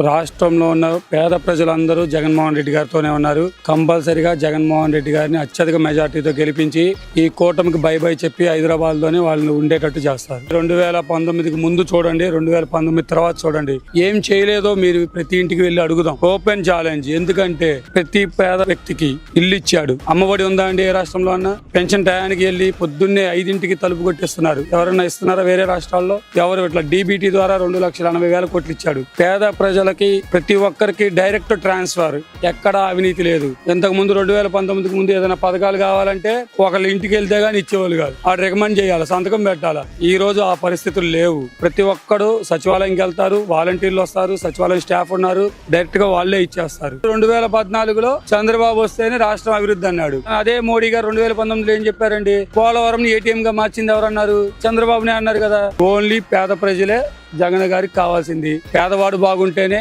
రాష్ట్రంలో ఉన్న పేద ప్రజలందరూ జగన్మోహన్ రెడ్డి గారితోనే ఉన్నారు. కంపల్సరిగా జగన్మోహన్ రెడ్డి గారిని అత్యధిక మెజార్టీతో గెలిపించి ఈ కూటమికి బై బై చెప్పి హైదరాబాద్ లోనే వాళ్ళు ఉండేటట్టు చేస్తారు. 2019కి ముందు చూడండి, 2019 తర్వాత చూడండి. ఏం చేయలేదో మీరు ప్రతి ఇంటికి వెళ్ళి అడుగుదాం. Open challenge. ఎందుకంటే ప్రతి పేద వ్యక్తికి ఇల్లు ఇచ్చాడు. అమ్మఒడి ఉందా అండి ఏ రాష్ట్రంలో అన్నా? పెన్షన్ టయానికి వెళ్ళి పొద్దున్నే 5ంటికి తలుపు కొట్టిస్తున్నారు. ఎవరైనా ఇస్తున్నారా వేరే రాష్ట్రాల్లో? ఎవరు ఇట్లా DBT ద్వారా 2,80,000 కోట్లు ఇచ్చాడు. పేద ప్రజలకి ప్రతి ఒక్కరికి డైరెక్ట్ ట్రాన్స్ఫర్. ఎక్కడ అవినీతి లేదు. ఇంతకు ముందు 2019కి ముందు ఏదైనా పథకాలు కావాలంటే ఒకళ్ళ ఇంటికి వెళ్తే గానీ ఇచ్చేవాళ్ళు కాదు. ఆడు రికమెండ్ చేయాలి, సంతకం పెట్టాలా. ఈ రోజు ఆ పరిస్థితులు లేవు. ప్రతి ఒక్కడు సచివాలయంకి వెళ్తారు, వాలంటీర్లు వస్తారు, సచివాలయం స్టాఫ్ ఉన్నారు, డైరెక్ట్ గా వాళ్ళే ఇచ్చేస్తారు. 2014లో చంద్రబాబు వస్తేనే రాష్ట్రం అభివృద్ధి అన్నాడు. అదే మోడీ గారు 2019లో ఏం చెప్పారండి? పోలవరం ATM గా మార్చింది ఎవరన్నారు? చంద్రబాబునే అన్నారు కదా. ఓన్లీ పేద ప్రజలే జగన్ గారికి కావాల్సింది. పేదవాడు బాగుంటేనే